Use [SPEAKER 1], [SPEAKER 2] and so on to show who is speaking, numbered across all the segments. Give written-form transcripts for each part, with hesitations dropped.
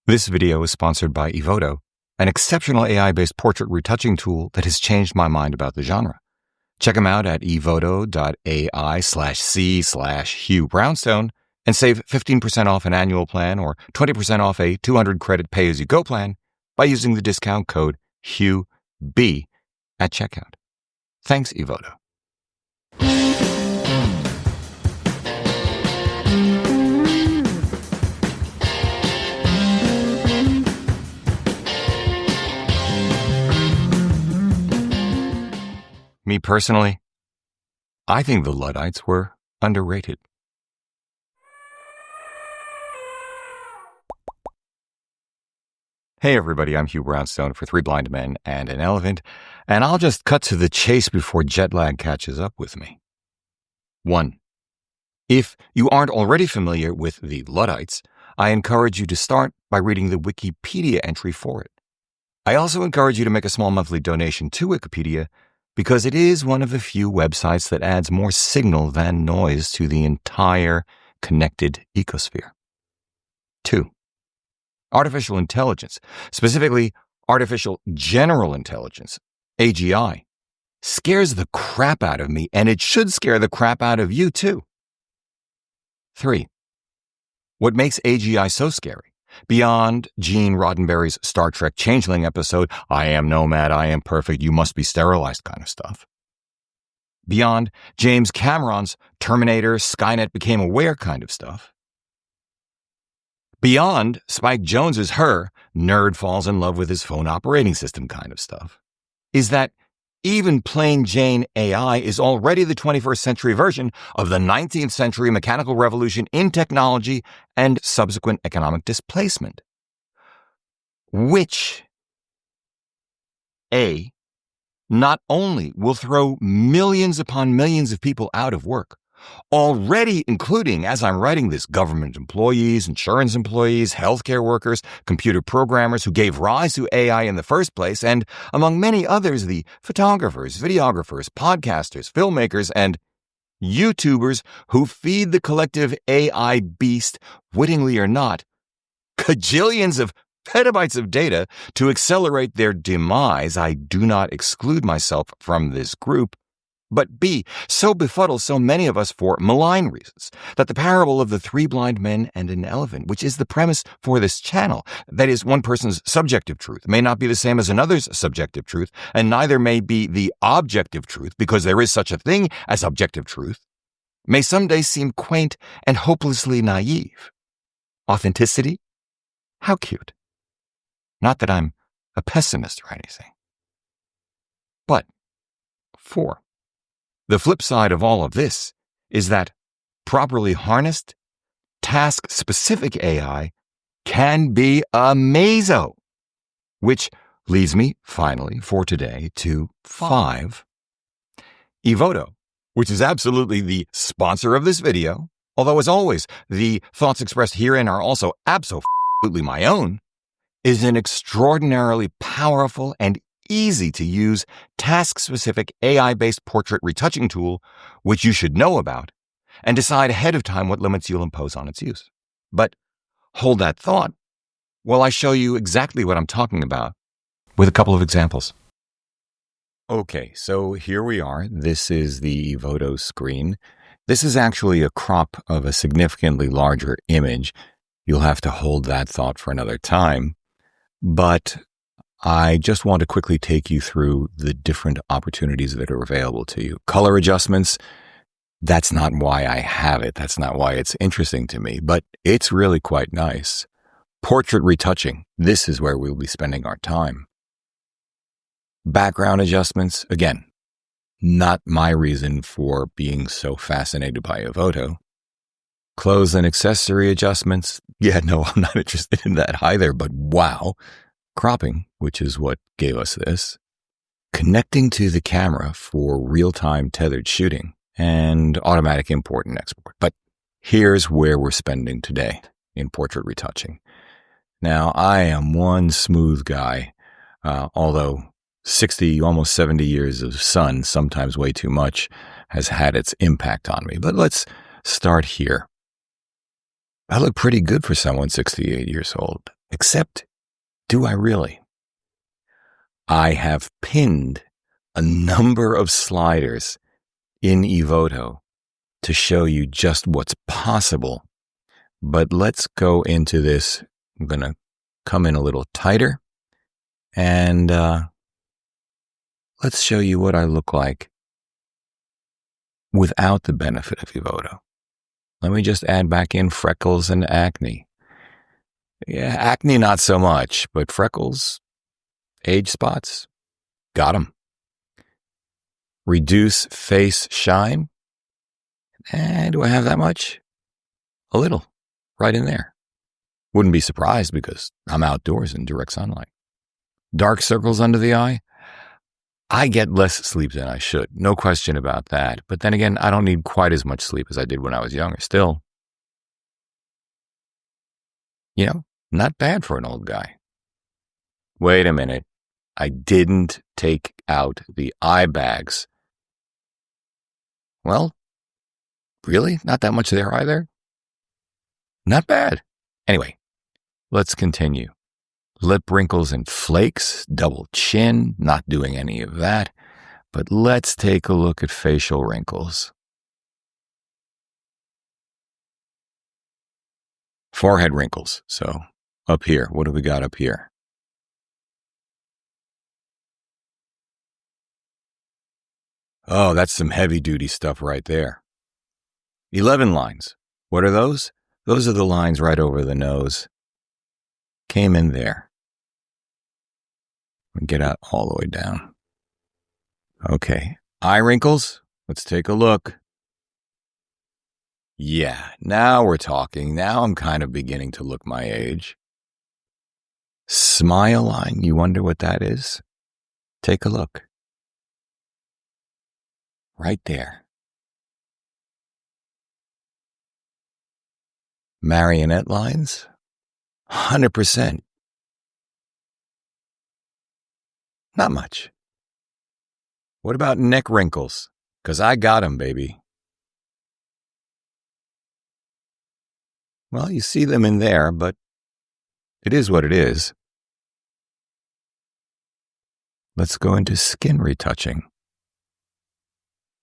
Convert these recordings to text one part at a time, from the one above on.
[SPEAKER 1] This video is sponsored by Evoto, an exceptional AI-based portrait retouching tool that has changed my mind about the genre. Check them out at evoto.ai/c/Hugh Brownstone and save 15% off an annual plan or 20% off a 200 credit pay-as-you-go plan by using the discount code HughB at checkout. Thanks, Evoto. Me personally, I think the Luddites were underrated. Hey everybody, I'm Hugh Brownstone for Three Blind Men and an Elephant, and I'll just cut to the chase before jet lag catches up with me. 1. If you aren't already familiar with the Luddites, I encourage you to start by reading the Wikipedia entry for it. I also encourage you to make a small monthly donation to Wikipedia because it is one of the few websites that adds more signal than noise to the entire connected ecosphere. 2. Artificial intelligence, specifically artificial general intelligence, AGI, scares the crap out of me, and it should scare the crap out of you too. 3. What makes AGI so scary, beyond Gene Roddenberry's Star Trek Changeling episode, I am nomad, I am perfect, you must be sterilized kind of stuff. Beyond James Cameron's Terminator, Skynet became aware kind of stuff. Beyond Spike Jonze's Her, nerd falls in love with his phone operating system kind of stuff, is that even plain Jane AI is already the 21st century version of the 19th century mechanical revolution in technology and subsequent economic displacement, which, A, not only will throw millions upon millions of people out of work, already including, as I'm writing this, government employees, insurance employees, healthcare workers, computer programmers who gave rise to AI in the first place, and among many others, the photographers, videographers, podcasters, filmmakers, and YouTubers who feed the collective AI beast, wittingly or not, cajillions of petabytes of data to accelerate their demise. I do not exclude myself from this group. But B, so befuddles so many of us for malign reasons that the parable of the three blind men and an elephant, which is the premise for this channel, that is, one person's subjective truth, may not be the same as another's subjective truth, and neither may be the objective truth, because there is such a thing as objective truth, may someday seem quaint and hopelessly naive. Authenticity? How cute. Not that I'm a pessimist or anything. But 4. The flip side of all of this is that properly harnessed, task-specific AI can be amazo, which leads me, finally, for today, to 5. Evoto, which is absolutely the sponsor of this video, although as always, the thoughts expressed herein are also absolutely my own, is an extraordinarily powerful and easy-to-use, task-specific AI-based portrait retouching tool, which you should know about, and decide ahead of time what limits you'll impose on its use. But hold that thought while I show you exactly what I'm talking about with a couple of examples. Okay, so here we are. This is the Evoto screen. This is actually a crop of a significantly larger image. You'll have to hold that thought for another time. But I just want to quickly take you through the different opportunities that are available to you. Color adjustments, that's not why I have it. That's not why it's interesting to me, but it's really quite nice. Portrait retouching, this is where we'll be spending our time. Background adjustments, again, not my reason for being so fascinated by Evoto. Clothes and accessory adjustments, yeah, no, I'm not interested in that either, but wow. Cropping, which is what gave us this, connecting to the camera for real-time tethered shooting, and automatic import and export. But here's where we're spending today in portrait retouching. Now, I am one smooth guy, although 60, almost 70 years of sun, sometimes way too much, has had its impact on me. But let's start here. I look pretty good for someone 68 years old. Except, do I really? I have pinned a number of sliders in Evoto to show you just what's possible. But let's go into this. I'm going to come in a little tighter and let's show you what I look like without the benefit of Evoto. Let me just add back in freckles and acne. Yeah, acne not so much, but freckles, age spots, got them. Reduce face shine. And do I have that much? A little, right in there. Wouldn't be surprised because I'm outdoors in direct sunlight. Dark circles under the eye. I get less sleep than I should, no question about that. But then again, I don't need quite as much sleep as I did when I was younger. Still, not bad for an old guy. Wait a minute. I didn't take out the eye bags. Well, really? Not that much there either? Not bad. Anyway, let's continue. Lip wrinkles and flakes, double chin, not doing any of that. But let's take a look at facial wrinkles. Forehead wrinkles. So up here, what do we got up here? Oh, that's some heavy duty stuff right there. 11 lines. What are those? Those are the lines right over the nose. Came in there. Get out all the way down. Okay. Eye wrinkles. Let's take a look. Yeah, now we're talking. Now I'm kind of beginning to look my age. Smile line. You wonder what that is? Take a look. Right there. Marionette lines. 100%. Not much. What about neck wrinkles? 'Cause I got 'em, baby. Well, you see them in there, but it is what it is. Let's go into skin retouching.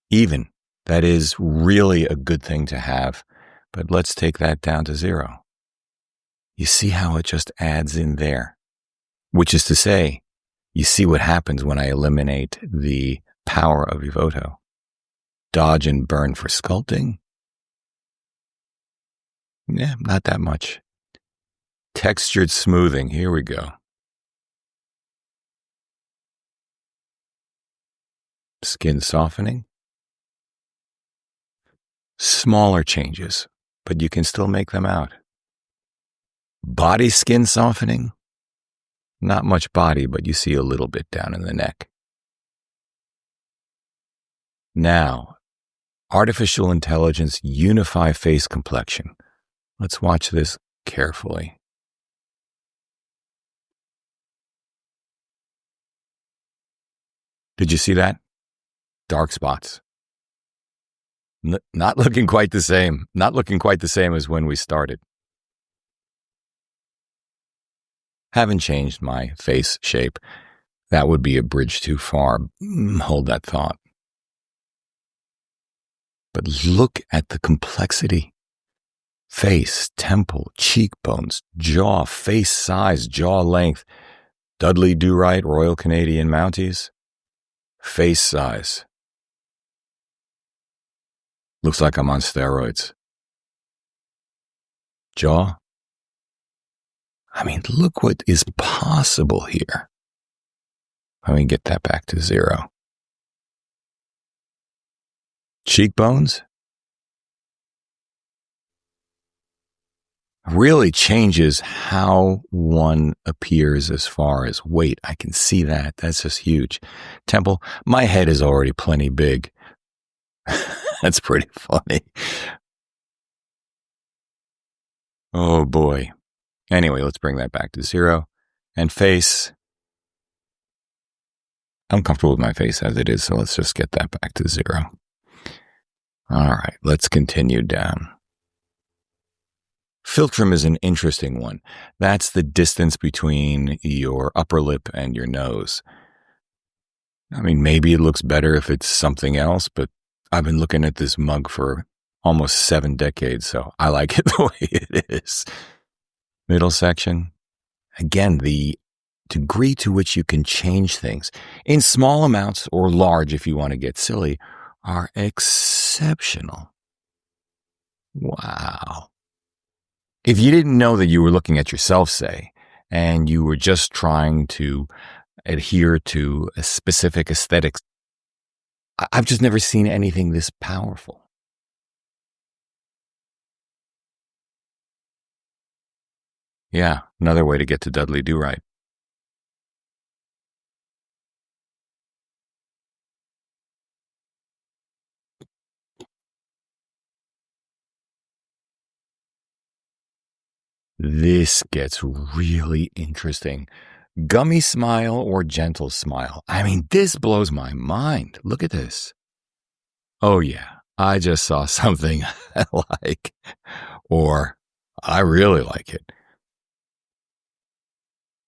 [SPEAKER 1] Even. That is really a good thing to have, but let's take that down to 0. You see how it just adds in there? Which is to say, you see what happens when I eliminate the power of Evoto. Dodge and burn for sculpting. Yeah, not that much. Textured smoothing. Here we go. Skin softening. Smaller changes, but you can still make them out. Body skin softening. Not much body, but you see a little bit down in the neck. Now, artificial intelligence unify face complexion. Let's watch this carefully. Did you see that? Dark spots. Not looking quite the same. Not looking quite the same as when we started. Haven't changed my face shape. That would be a bridge too far. Hold that thought. But look at the complexity. Face, temple, cheekbones, jaw, face size, jaw length. Dudley Do-Right, Royal Canadian Mounties. Face size. Looks like I'm on steroids. Jaw. I mean, look what is possible here. Let me get that back to 0. Cheekbones. Really changes how one appears as far as weight. I can see that. That's just huge. Temple. My head is already plenty big. That's pretty funny. Oh boy. Anyway, let's bring that back to 0. And face. I'm comfortable with my face as it is, so let's just get that back to 0. All right, let's continue down. Philtrum is an interesting one. That's the distance between your upper lip and your nose. I mean, maybe it looks better if it's something else, but I've been looking at this mug for almost 7 decades, so I like it the way it is. Middle section. Again, the degree to which you can change things in small amounts or large, if you want to get silly, are exceptional. Wow. If you didn't know that you were looking at yourself, say, and you were just trying to adhere to a specific aesthetics, I've just never seen anything this powerful. Yeah, another way to get to Dudley Do-Right. This gets really interesting. Gummy smile or gentle smile? I mean, this blows my mind. Look at this. Oh, yeah, I just saw something I like, or I really like it.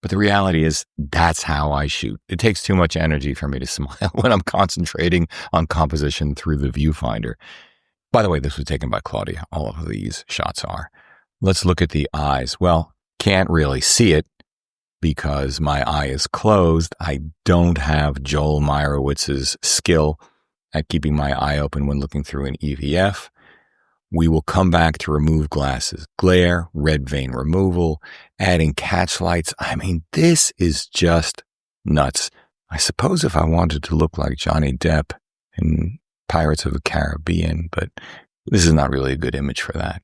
[SPEAKER 1] But the reality is, that's how I shoot. It takes too much energy for me to smile when I'm concentrating on composition through the viewfinder. By the way, this was taken by Claudia. All of these shots are. Let's look at the eyes. Well, can't really see it because my eye is closed. I don't have Joel Meyerowitz's skill at keeping my eye open when looking through an EVF. We will come back to remove glasses glare, red vein removal, adding catch lights. I mean, this is just nuts. I suppose if I wanted to look like Johnny Depp in Pirates of the Caribbean, but this is not really a good image for that.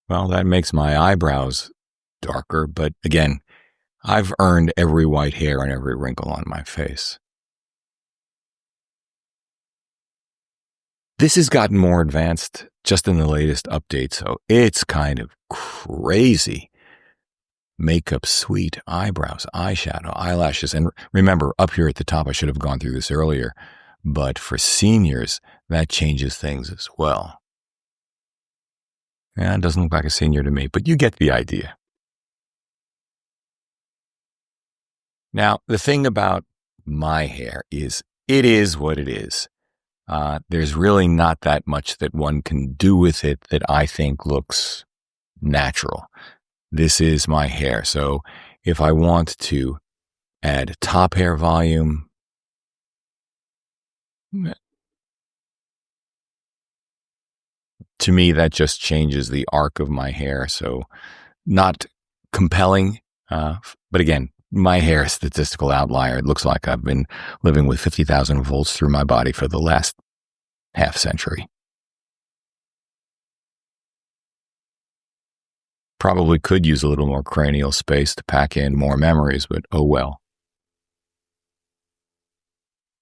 [SPEAKER 1] Well, that makes my eyebrows darker, but again, I've earned every white hair and every wrinkle on my face. This has gotten more advanced just in the latest update, so it's kind of crazy. Makeup suite, eyebrows, eyeshadow, eyelashes. And remember, up here at the top, I should have gone through this earlier, but for seniors, that changes things as well. Yeah, it doesn't look like a senior to me, but you get the idea. Now, the thing about my hair is it is what it is. There's really not that much that one can do with it that I think looks natural. This is my hair. So if I want to add top hair volume, to me, that just changes the arc of my hair. So not compelling. But again, my hair is a statistical outlier. It looks like I've been living with 50,000 volts through my body for the last half century. Probably could use a little more cranial space to pack in more memories, but oh well.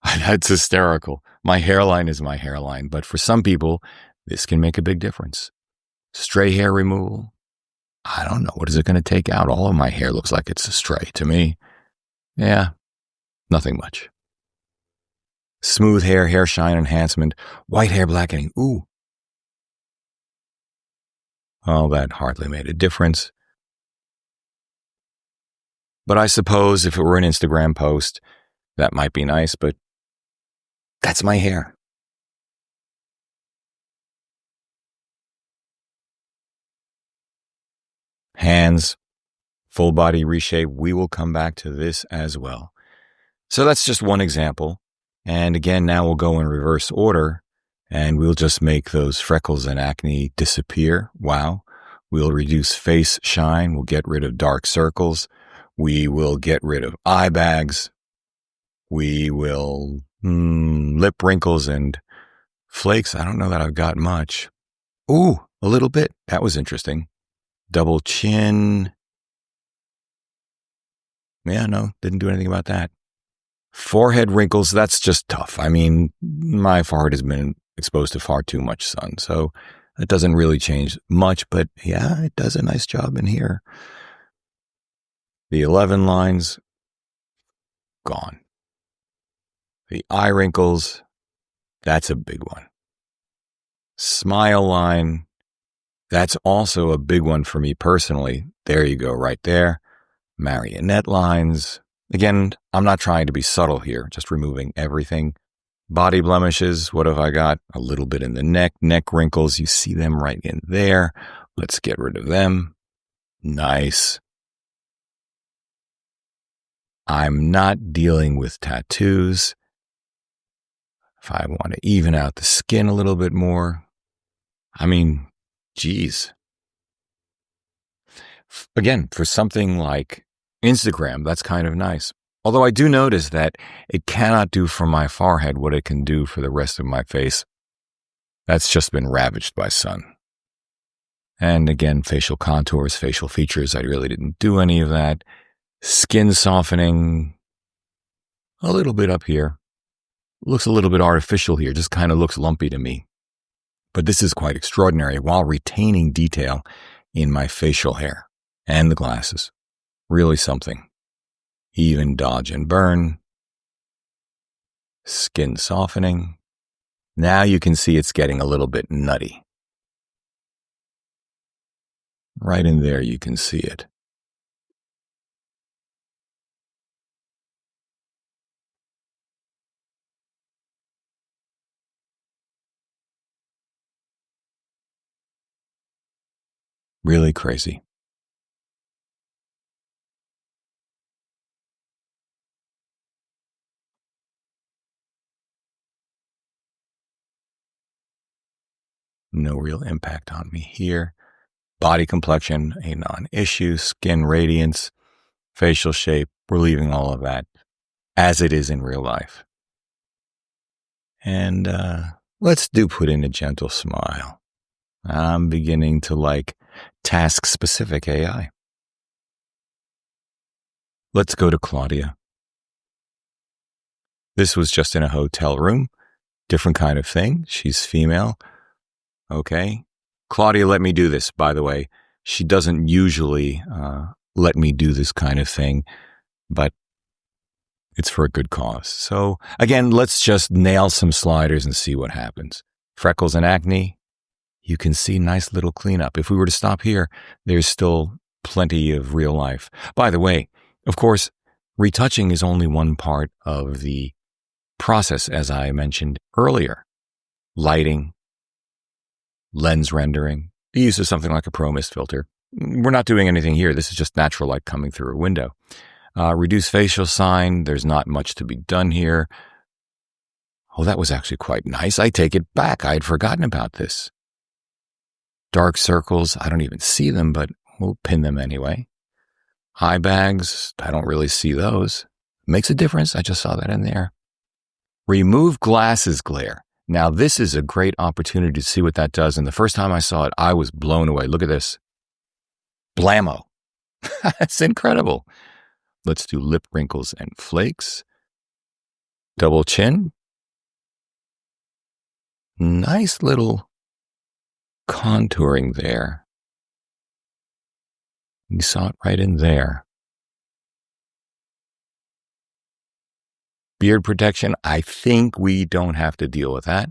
[SPEAKER 1] That's hysterical. My hairline is my hairline, but for some people, this can make a big difference. Stray hair removal. I don't know. What is it going to take out? All of my hair looks like it's a stray to me. Yeah, nothing much. Smooth hair, hair shine enhancement, white hair blackening. Ooh. Oh, that hardly made a difference. But I suppose if it were an Instagram post, that might be nice, but that's my hair. Hands, full body reshape. We will come back to this as well. So that's just one example. And again, now we'll go in reverse order and we'll just make those freckles and acne disappear. Wow. We'll reduce face shine. We'll get rid of dark circles. We will get rid of eye bags. We will lip wrinkles and flakes. I don't know that I've got much. Ooh, a little bit. That was interesting. Double chin. Yeah, no, didn't do anything about that. Forehead wrinkles, that's just tough. I mean, my forehead has been exposed to far too much sun, so it doesn't really change much, but yeah, it does a nice job in here. The 11 lines, gone. The eye wrinkles, that's a big one. Smile line. That's also a big one for me personally. There you go, right there. Marionette lines. Again, I'm not trying to be subtle here, just removing everything. Body blemishes, what have I got? A little bit in the neck wrinkles, you see them right in there. Let's get rid of them. Nice. I'm not dealing with tattoos. If I want to even out the skin a little bit more, I mean, geez. Again, for something like Instagram, that's kind of nice. Although I do notice that it cannot do for my forehead what it can do for the rest of my face. That's just been ravaged by sun. And again, facial contours, facial features, I really didn't do any of that. Skin softening, a little bit up here. Looks a little bit artificial here, just kind of looks lumpy to me. But this is quite extraordinary while retaining detail in my facial hair and the glasses. Really something. Even dodge and burn. Skin softening. Now you can see it's getting a little bit nutty. Right in there you can see it. Really crazy. No real impact on me here. Body complexion, a non-issue. Skin radiance, facial shape, we're leaving all of that as it is in real life. And let's put in a gentle smile. I'm beginning to like task-specific AI. Let's go to Claudia. This was just in a hotel room. Different kind of thing. She's female. Okay. Claudia let me do this, by the way. She doesn't usually let me do this kind of thing, but it's for a good cause. So again, let's just nail some sliders and see what happens. Freckles and acne, you can see nice little cleanup. If we were to stop here, there's still plenty of real life. By the way, of course, retouching is only one part of the process, as I mentioned earlier. Lighting, lens rendering, the use of something like a Pro Mist filter. We're not doing anything here. This is just natural light coming through a window. Reduce facial sign. There's not much to be done here. Oh, that was actually quite nice. I take it back. I had forgotten about this. Dark circles. I don't even see them, but we'll pin them anyway. Eye bags. I don't really see those. Makes a difference. I just saw that in there. Remove glasses glare. Now, this is a great opportunity to see what that does. And the first time I saw it, I was blown away. Look at this. Blammo. That's incredible. Let's do lip wrinkles and flakes. Double chin. Nice little contouring there. You saw it right in there. Beard protection, I think we don't have to deal with that.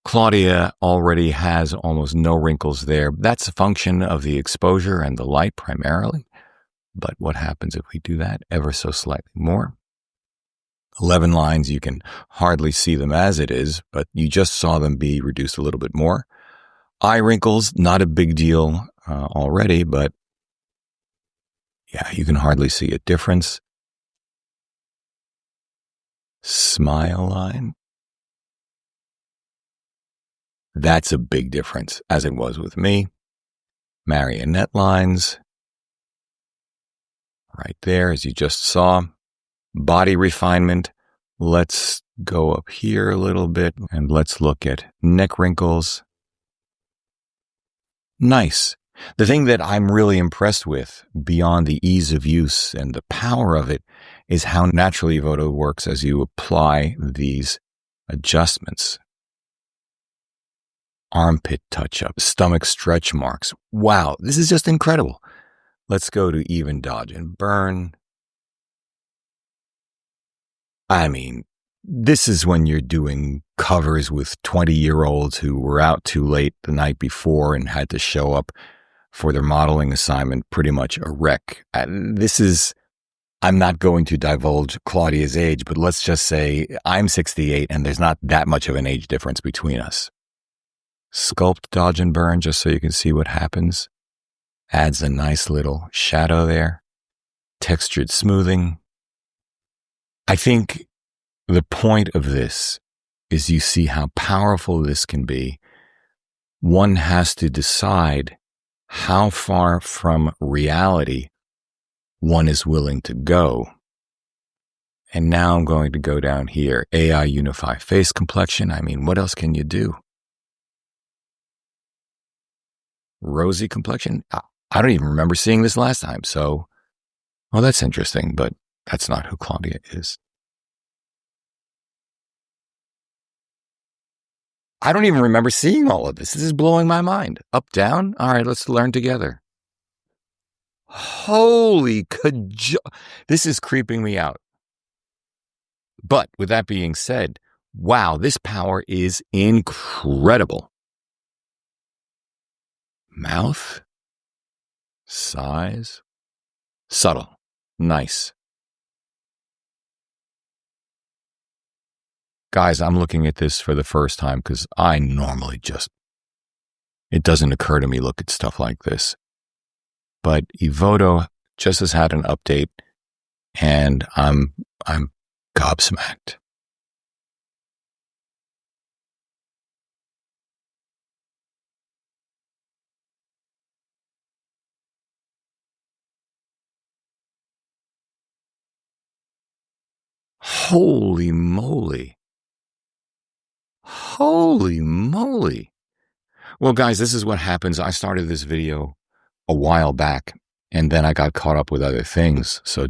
[SPEAKER 1] Claudia already has almost no wrinkles there. That's a function of the exposure and the light primarily. But what happens if we do that ever so slightly more? 11 lines, you can hardly see them as it is, but you just saw them be reduced a little bit more. Eye wrinkles, not a big deal already, but yeah, you can hardly see a difference. Smile line. That's a big difference, as it was with me. Marionette lines. Right there, as you just saw. Body refinement. Let's go up here a little bit and let's look at neck wrinkles. Nice. The thing that I'm really impressed with, beyond the ease of use and the power of it, is how naturally Evoto works as you apply these adjustments. Armpit touch-up, stomach stretch marks. Wow, this is just incredible. Let's go to even dodge and burn. I mean, This is when you're doing covers with 20-year-olds who were out too late the night before and had to show up for their modeling assignment pretty much a wreck. I'm not going to divulge Claudia's age, but let's just say I'm 68 and there's not that much of an age difference between us. Sculpt, dodge, and burn just so you can see what happens. Adds a nice little shadow there. Textured smoothing. I think the point of this is you see how powerful this can be. One has to decide how far from reality one is willing to go. And now I'm going to go down here. AI Unify Face Complexion. I mean, what else can you do? Rosy complexion? I don't even remember seeing this last time. So, well, that's interesting, but that's not who Claudia is. I don't even remember seeing all of this. This is blowing my mind. Up, down? All right, let's learn together. Holy this is creeping me out. But with that being said, wow, this power is incredible. Mouth, size, subtle, nice. Guys, I'm looking at this for the first time because I normally it doesn't occur to me look at stuff like this. But Evoto just has had an update and I'm gobsmacked. Holy moly. Holy moly. Well, guys, this is what happens. I started this video a while back and then I got caught up with other things. So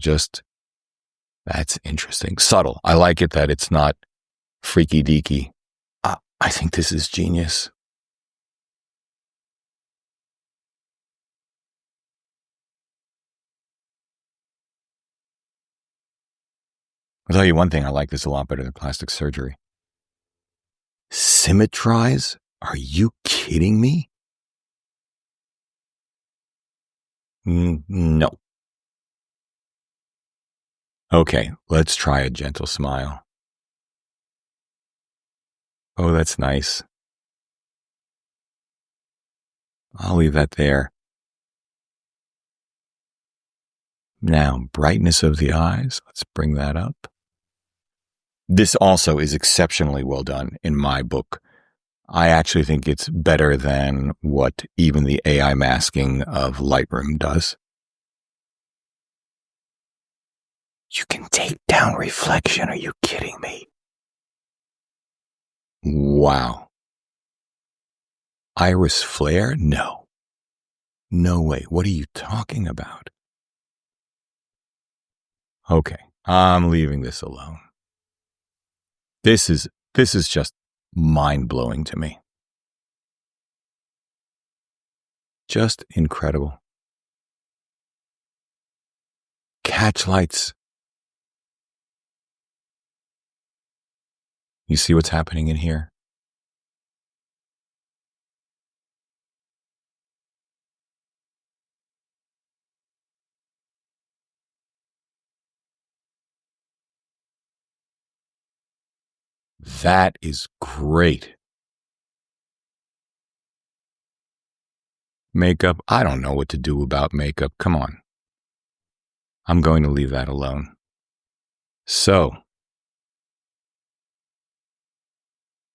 [SPEAKER 1] that's interesting. Subtle. I like it that it's not freaky deaky. I think this is genius. I'll tell you one thing, I like this a lot better than plastic surgery. Symmetrize? Are you kidding me? No. Okay, let's try a gentle smile. Oh, that's nice. I'll leave that there. Now, brightness of the eyes. Let's bring that up. This also is exceptionally well done in my book. I actually think it's better than what even the AI masking of Lightroom does. You can take down reflection. Are you kidding me? Wow. Iris flare? No. No way. What are you talking about? Okay, I'm leaving this alone. This is just mind-blowing to me. Just incredible. Catch lights. You see what's happening in here? That is great. Makeup, I don't know what to do about makeup. Come on. I'm going to leave that alone. So,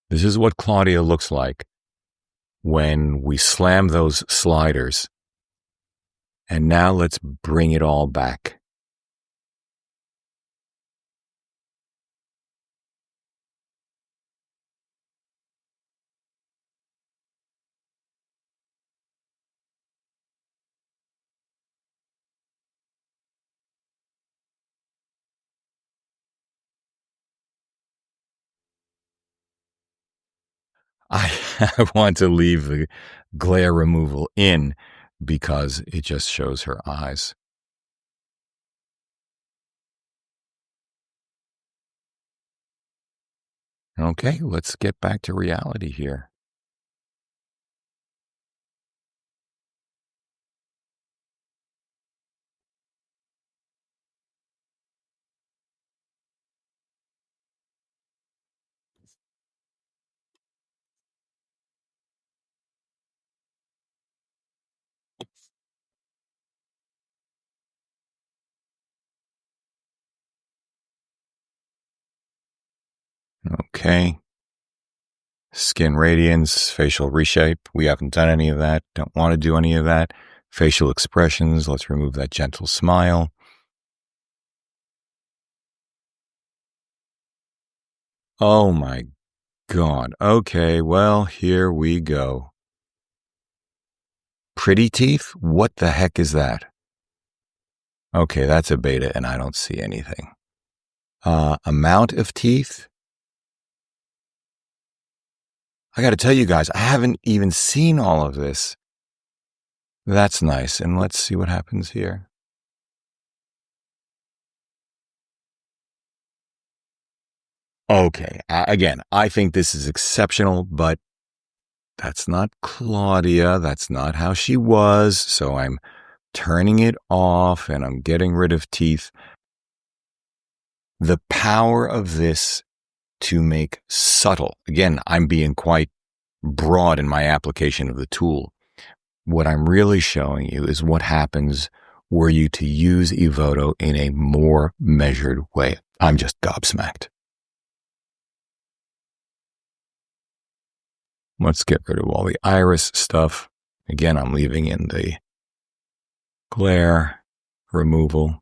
[SPEAKER 1] this is what Claudia looks like when we slam those sliders. And now let's bring it all back. I want to leave the glare removal in because it just shows her eyes. Okay, let's get back to reality here. Okay. Skin radiance, facial reshape. We haven't done any of that. Don't want to do any of that. Facial expressions. Let's remove that gentle smile. Oh my God. Okay, well, here we go. Pretty teeth? What the heck is that? Okay, that's a beta and I don't see anything. Amount of teeth? I got to tell you guys, I haven't even seen all of this. That's nice. And let's see what happens here. Okay, again, I think this is exceptional, but that's not Claudia. That's not how she was. So I'm turning it off and I'm getting rid of teeth. The power of this to make subtle. Again, I'm being quite broad in my application of the tool. What I'm really showing you is what happens were you to use Evoto in a more measured way. I'm just gobsmacked. Let's get rid of all the iris stuff. Again, I'm leaving in the glare removal.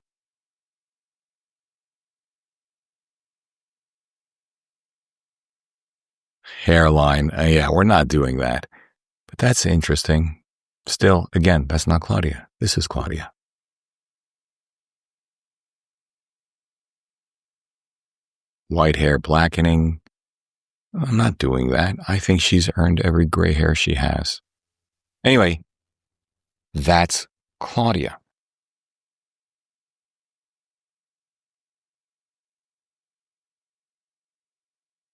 [SPEAKER 1] Hairline. Yeah, we're not doing that. But that's interesting. Still, again, that's not Claudia. This is Claudia. White hair blackening. I'm not doing that. I think she's earned every gray hair she has. Anyway, that's Claudia.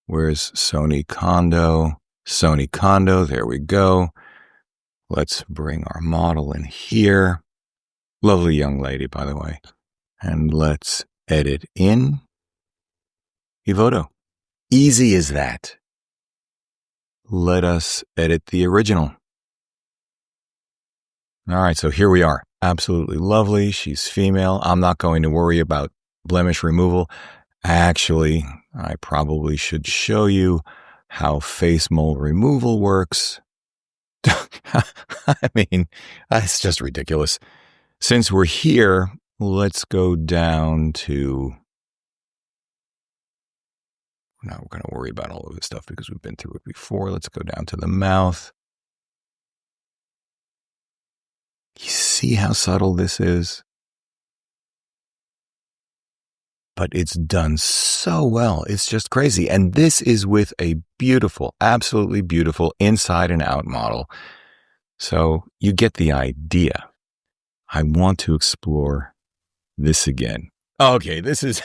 [SPEAKER 1] Where's Sony Kondo? Sony Kondo, there we go. Let's bring our model in here. Lovely young lady, by the way. And let's edit in Evoto. Easy as that. Let us edit the original. All right, so here we are. Absolutely lovely. She's female. I'm not going to worry about blemish removal. Actually, I probably should show you how face mole removal works. I mean, it's just ridiculous. Since we're here, let's go down to... We're not going to worry about all of this stuff because we've been through it before. Let's go down to the mouth. You see how subtle this is? But it's done so well. It's just crazy. And this is with a beautiful, absolutely beautiful inside and out model. So you get the idea. I want to explore this again. Okay, this is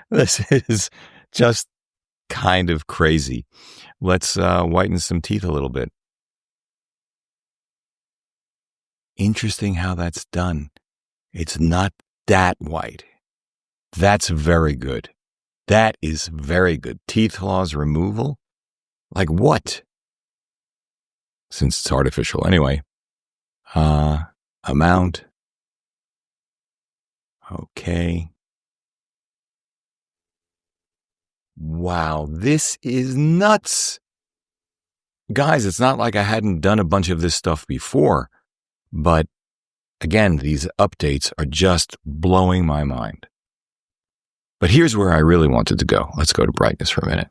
[SPEAKER 1] this is just kind of crazy. Let's whiten some teeth a little bit. Interesting how that's done. It's not that white. That's very good. That is very good. Teeth flaws removal? Like what? Since it's artificial anyway. Amount. Okay. Wow, this is nuts. Guys, it's not like I hadn't done a bunch of this stuff before, but again, these updates are just blowing my mind. But here's where I really wanted to go. Let's go to brightness for a minute.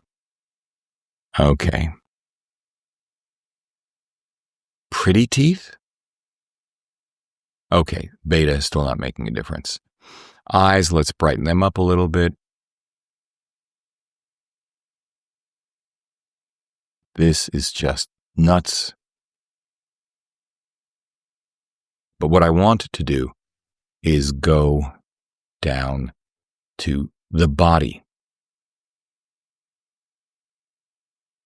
[SPEAKER 1] Okay. Pretty teeth? Okay, beta is still not making a difference. Eyes, let's brighten them up a little bit. This is just nuts. But what I want to do is go down to the body.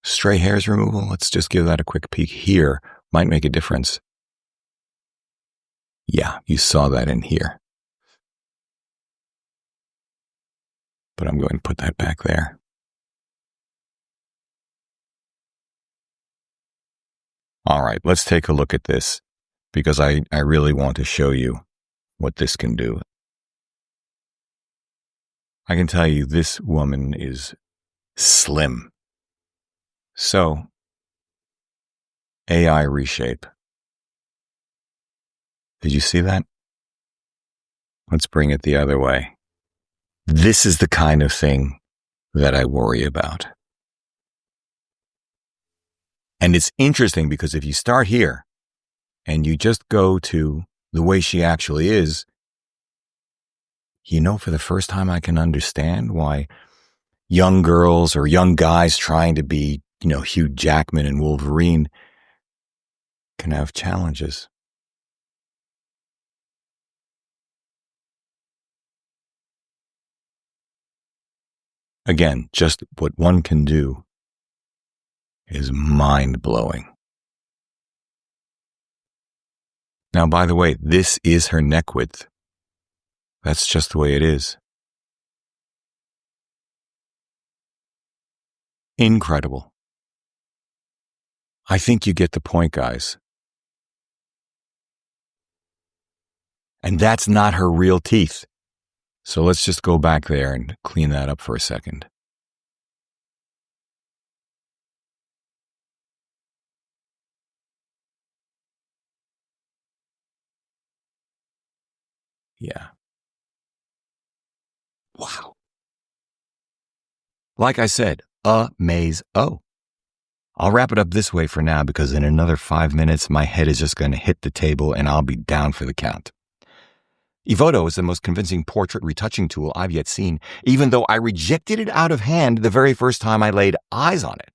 [SPEAKER 1] Stray hairs removal, let's just give that a quick peek here. Might make a difference. Yeah, you saw that in here. But I'm going to put that back there. All right, let's take a look at this because I really want to show you what this can do. I can tell you this woman is slim. So, AI reshape. Did you see that? Let's bring it the other way. This is the kind of thing that I worry about. And it's interesting because if you start here and you just go to the way she actually is, for the first time I can understand why young girls or young guys trying to be, Hugh Jackman and Wolverine can have challenges. Again, just what one can do is mind-blowing. Now, by the way, this is her neck width. That's just the way it is. Incredible. I think you get the point, guys. And that's not her real teeth. So let's just go back there and clean that up for a second. Yeah. Wow. Like I said, amaze-o. I'll wrap it up this way for now because in another 5 minutes, my head is just going to hit the table and I'll be down for the count. Evoto is the most convincing portrait retouching tool I've yet seen, even though I rejected it out of hand the very first time I laid eyes on it.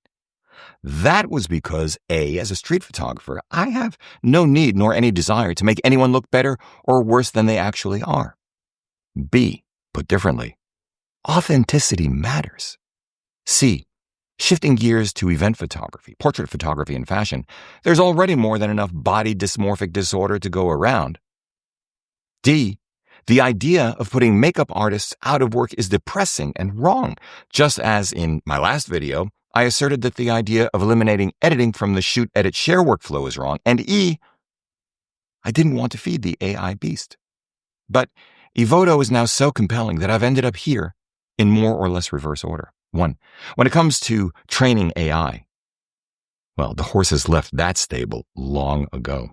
[SPEAKER 1] That was because, A, as a street photographer, I have no need nor any desire to make anyone look better or worse than they actually are. B, put differently, authenticity matters. C, shifting gears to event photography, portrait photography, and fashion, there's already more than enough body dysmorphic disorder to go around. D, the idea of putting makeup artists out of work is depressing and wrong, just as in my last video, I asserted that the idea of eliminating editing from the shoot, edit, share workflow is wrong. And E, I didn't want to feed the AI beast. But Evoto is now so compelling that I've ended up here in more or less reverse order. 1, when it comes to training AI, well, the horse has left that stable long ago.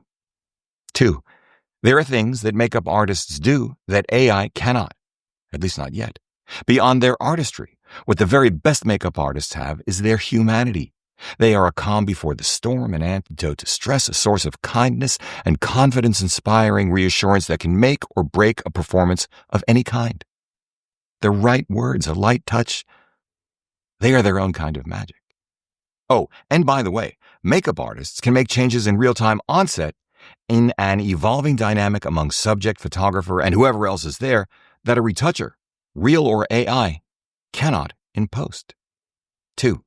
[SPEAKER 1] 2, there are things that makeup artists do that AI cannot, at least not yet. Beyond their artistry, what the very best makeup artists have is their humanity. They are a calm before the storm, an antidote to stress, a source of kindness and confidence-inspiring reassurance that can make or break a performance of any kind. The right words, a light touch, they are their own kind of magic. Oh, and by the way, makeup artists can make changes in real-time on set in an evolving dynamic among subject, photographer, and whoever else is there that a retoucher, real or AI, cannot in post. 2,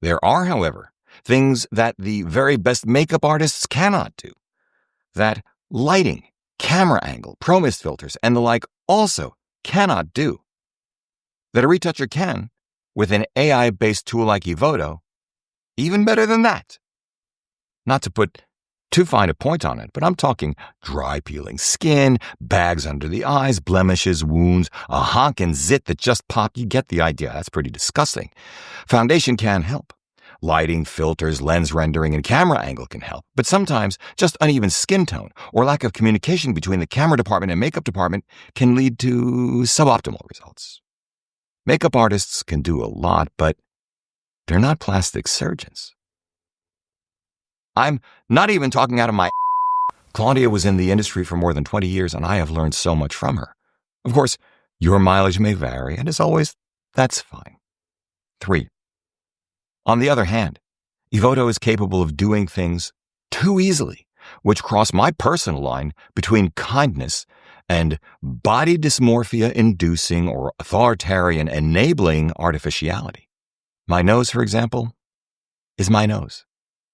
[SPEAKER 1] there are, however, things that the very best makeup artists cannot do, that lighting, camera angle, pro mist filters, and the like also cannot do, that a retoucher can with an AI-based tool like Evoto, even better than that. Not to put too fine a point on it, but I'm talking dry peeling skin, bags under the eyes, blemishes, wounds, a honk and zit that just pop. You get the idea. That's pretty disgusting. Foundation can help. Lighting, filters, lens rendering, and camera angle can help. But sometimes just uneven skin tone or lack of communication between the camera department and makeup department can lead to suboptimal results. Makeup artists can do a lot, but they're not plastic surgeons. I'm not even talking out of my Claudia was in the industry for more than 20 years, and I have learned so much from her. Of course, your mileage may vary, and as always, that's fine. 3, on the other hand, Evoto is capable of doing things too easily, which cross my personal line between kindness and body dysmorphia-inducing or authoritarian enabling artificiality. My nose, for example, is my nose.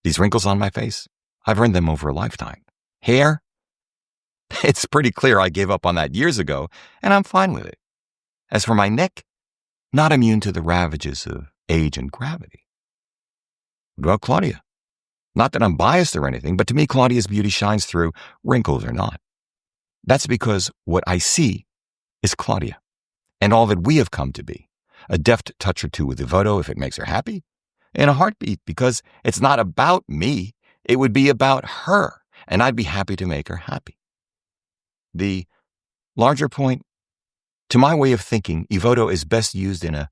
[SPEAKER 1] These wrinkles on my face, I've earned them over a lifetime. Hair? It's pretty clear I gave up on that years ago, and I'm fine with it. As for my neck, not immune to the ravages of age and gravity. What about Claudia? Not that I'm biased or anything, but to me, Claudia's beauty shines through, wrinkles or not. That's because what I see is Claudia, and all that we have come to be. A deft touch or two with Evoto if it makes her happy, in a heartbeat because it's not about me, it would be about her, and I'd be happy to make her happy. The larger point, to my way of thinking, Evoto is best used in a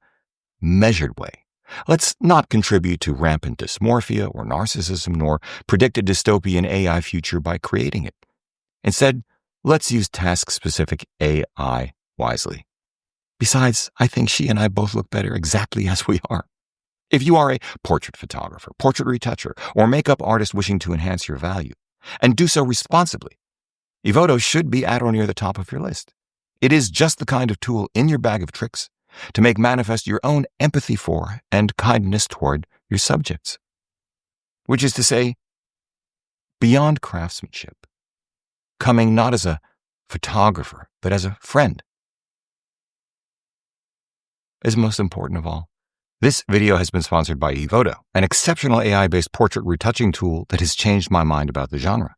[SPEAKER 1] measured way. Let's not contribute to rampant dysmorphia or narcissism, nor predict a dystopian AI future by creating it. Instead, let's use task-specific AI wisely. Besides, I think she and I both look better exactly as we are. If you are a portrait photographer, portrait retoucher, or makeup artist wishing to enhance your value, and do so responsibly, Evoto should be at or near the top of your list. It is just the kind of tool in your bag of tricks to make manifest your own empathy for and kindness toward your subjects. Which is to say, beyond craftsmanship, coming not as a photographer, but as a friend, is most important of all. This video has been sponsored by Evoto, an exceptional AI-based portrait retouching tool that has changed my mind about the genre.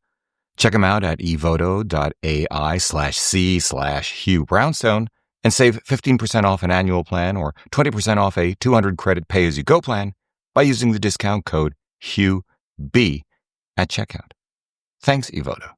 [SPEAKER 1] Check them out at evoto.ai/c/Hugh Brownstone and save 15% off an annual plan or 20% off a 200-credit pay-as-you-go plan by using the discount code HughB at checkout. Thanks, Evoto.